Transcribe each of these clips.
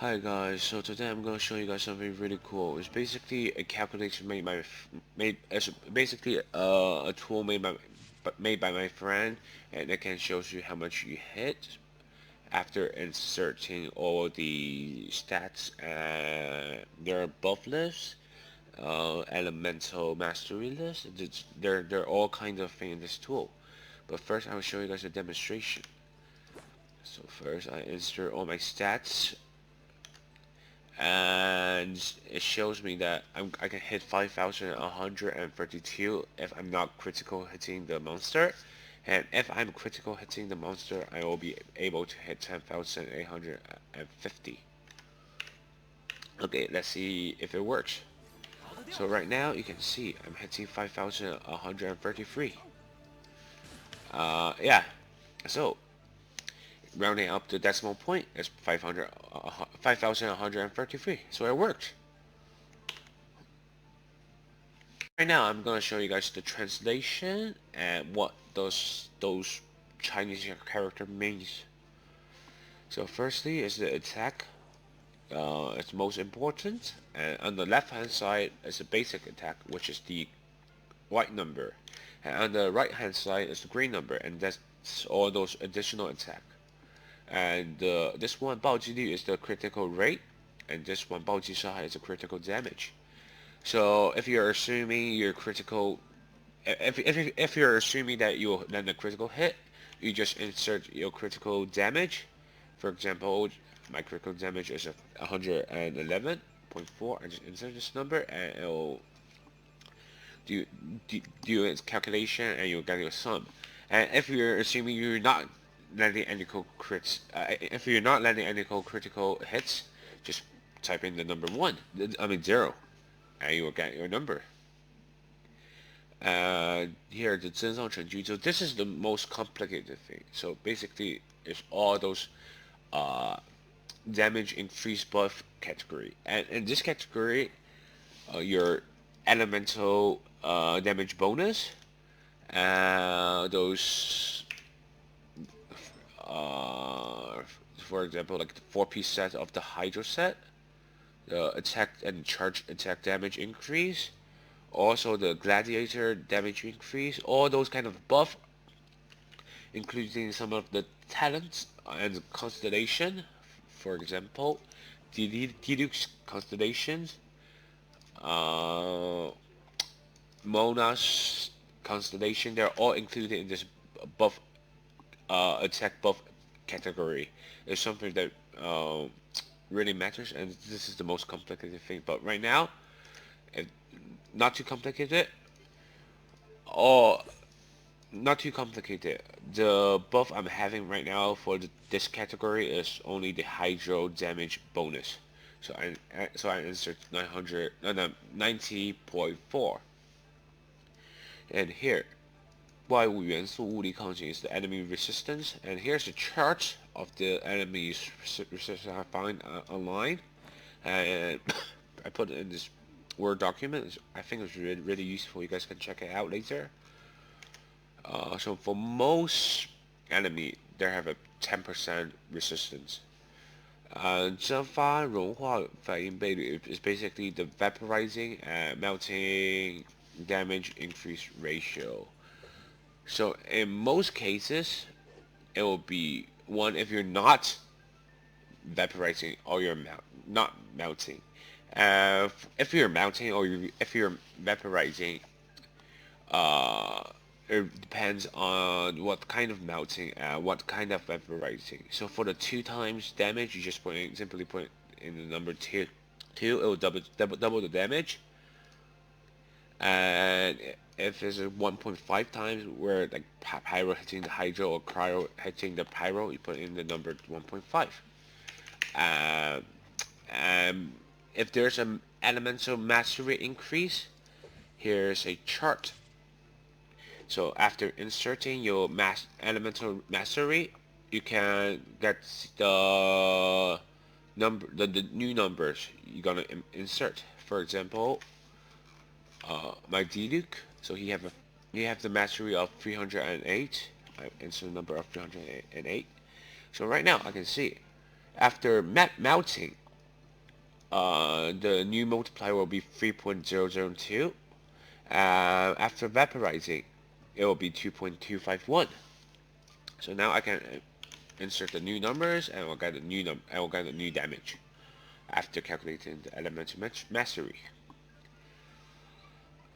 Hi guys, so today I'm gonna show you guys something really cool. It's basically a calculation made as basically a tool made by my friend, and it can shows you how much you hit after inserting all the stats and their buff lists, elemental mastery list. They're all kinds of things in this tool. But first, I will show you guys a demonstration. So first, I insert all my stats and it shows me that I can hit 5,132 if I'm not critical hitting the monster, and if I'm critical hitting the monster I will be able to hit 10,850. Okay, let's see if it works. So right now you can see I'm hitting 5,133. Yeah, so rounding up the decimal point is 5,133, so it worked. Right now, I'm gonna show you guys the translation and what those Chinese character means. So firstly is the attack. It's most important, and on the left hand side is the basic attack, which is the white number, and on the right hand side is the green number, and that's all those additional attack. And this one 暴击率 is the critical rate, and this one 暴击伤害 is the critical damage. So if you're assuming your critical if you're assuming that you'll land a critical hit, you just insert your critical damage. For example, my critical damage is 111.4. I just insert this number and it'll do, do its calculation and you'll get your sum. And if you're assuming you're not landing any crits, if you're not landing any critical hits, just type in the number 1, I mean 0, and you will get your number. Here the 真上成绩. So this is the most complicated thing. So basically, it's all those uh, damage increase buff category, and in this category, your elemental damage bonus, those for example like the 4-piece set of the Hydro set, the attack and charge attack damage increase, also the gladiator damage increase, all those kind of buff, including some of the talents and constellation. For example, Deluxe constellations, uh, Mona's constellation, they're all included in this buff attack buff category. It's something that really matters, and this is the most complicated thing. But right now, if not too complicated, or not too complicated. The buff I'm having right now for this category is only the Hydro damage bonus. So I insert 900 no, no 90.4, and here 怪物元素物理抗性 is the enemy resistance, and here's the chart of the enemy's resistance I find online, and I put it in this Word document. I think it's really useful. You guys can check it out later. So for most enemy, they have a 10% resistance. 蒸发融化反应倍率 is basically the vaporizing and melting damage increase ratio. So in most cases, it will be 1 if you're not vaporizing or you're not melting. If you're melting or if you're vaporizing, it depends on what kind of melting and what kind of vaporizing. So for the 2 times damage, you just simply put in the number 2. It will double the damage. And if it's a 1.5 times, where like pyro hitting the hydro or cryo hitting the pyro, you put in the number 1.5. And if there's an elemental mastery increase, here's a chart. So after inserting your elemental mastery, you can get the the new numbers you're gonna insert. For example, my Diluc, so he have the mastery of 308. I insert the number of 308. So right now I can see after melting, the new multiplier will be 3.002. After vaporizing, it will be 2.251. So now I can insert the new numbers and we'll get a new I will get a new damage after calculating the elemental mastery.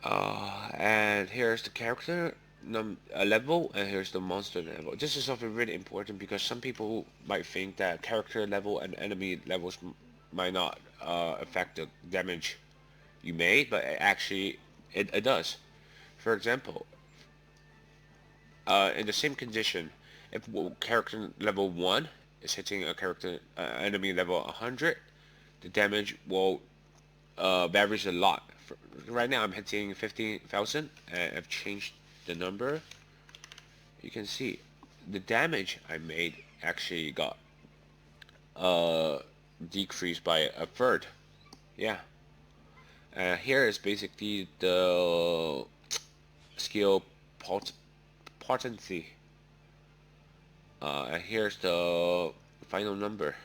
And here's the character level, and here's the monster level. This is something really important because some people might think that character level and enemy levels might not affect the damage you made, but it does. For example, in the same condition, if character level 1 is hitting a character enemy level 100, the damage will varies a lot. Right now I'm hitting 15,000 and I've changed the number. You can see the damage I made actually got decreased by a third. Yeah. Here is basically the skill potency. And here's the final number.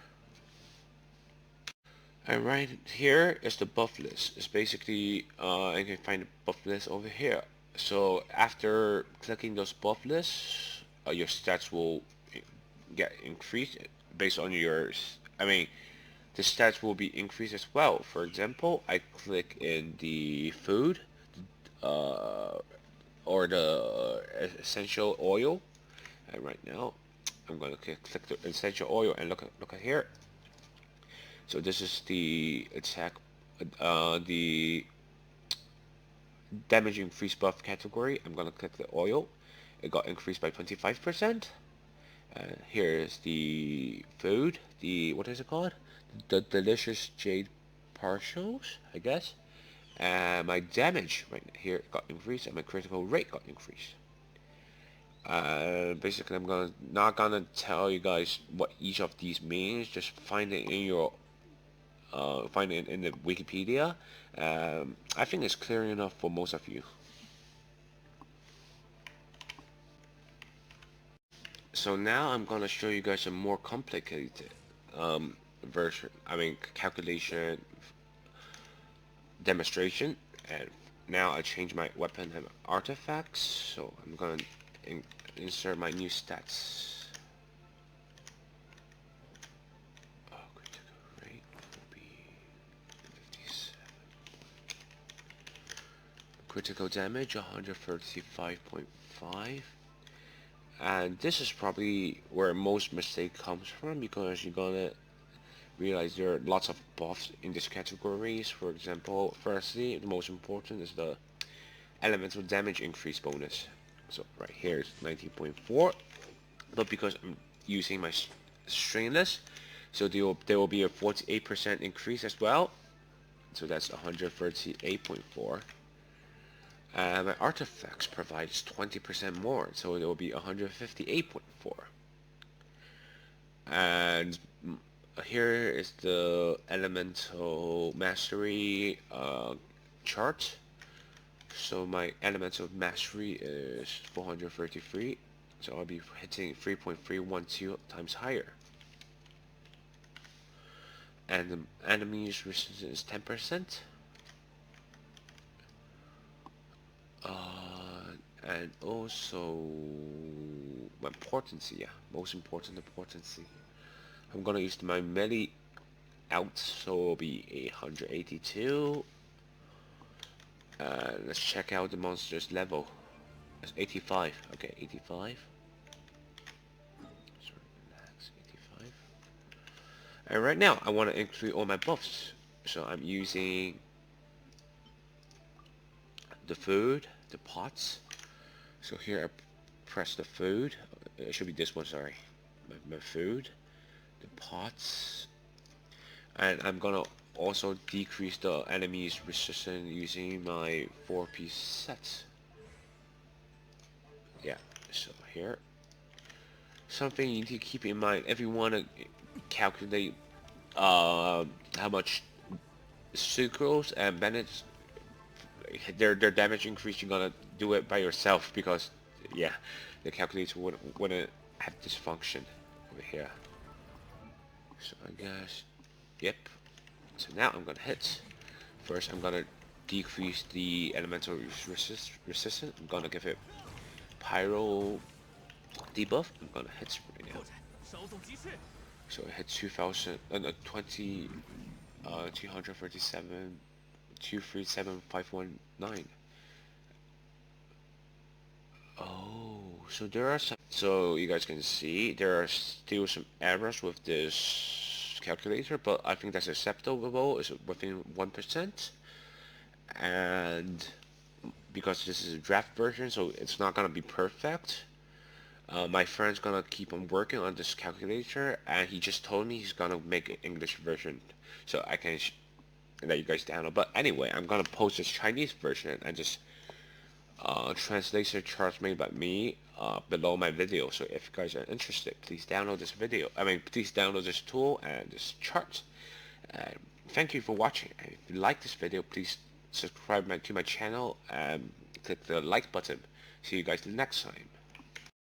And right here is the buff list. It's basically, you can find the buff list over here. So after clicking those buff lists, your stats will get increased based on your, the stats will be increased as well. For example, I click in the food, uh, or the essential oil, and right now I'm going to click the essential oil and look at here. So this is the attack, the damage increase buff category. I'm gonna click the oil. It got increased by 25%. Here's the food. The what is it called? The delicious jade partials, I guess. And my damage right here got increased, and my critical rate got increased. Basically, not gonna tell you guys what each of these means. Just find it in your find it in the Wikipedia. I think it's clear enough for most of you. So now I'm gonna show you guys a more complicated version, calculation demonstration. And now I change my weapon and artifacts. So I'm gonna insert my new stats. Critical rate will be 57. Critical damage 135.5. And this is probably where most mistake comes from, because you're gonna realize there are lots of buffs in these categories. For example, firstly, the most important is the elemental damage increase bonus. So right here is 19.4, but because I'm using my stringless, so there will be a 48% increase as well. So that's 138.4. My artifacts provides 20% more, so it will be 158.4. And here is the elemental mastery chart. So my elemental mastery is 433, so I'll be hitting 3.312 times higher. And the enemy's resistance is 10%. And also my potency, yeah, most important, the potency. I'm gonna use my melee out, so it'll be 882. Let's check out the monster's level. It's 85. Okay, 85. So relax, 85. And right now, I want to include all my buffs. So I'm using the food, the pots. So here I press the food. It should be this one, sorry. My food, the pots. And I'm gonna also decrease the enemy's resistance using my 4-piece set. Yeah, so here. Something you need to keep in mind if you want to calculate how much sucrose and bennett their damage increase, you're gonna do it by yourself, because yeah, the calculator wouldn't have this function over here. So I guess, yep. So now I'm gonna hit. First, I'm gonna decrease the elemental resistance. I'm gonna give it pyro debuff. I'm gonna hit right now. So it hits 2000, no, 20, 237, 237519. Oh, so there are some. So you guys can see there are still some errors with this calculator, but I think that's acceptable. It's within 1%, and because this is a draft version, so it's not gonna be perfect. My friend's gonna keep on working on this calculator, and he just told me he's gonna make an English version, so I can let you guys download. But anyway, I'm gonna post this Chinese version and just translation charts made by me below my video. So if you guys are interested, please download this video. Please download this tool and this chart. And thank you for watching. And if you like this video, please subscribe to my channel and click the like button. See you guys next time.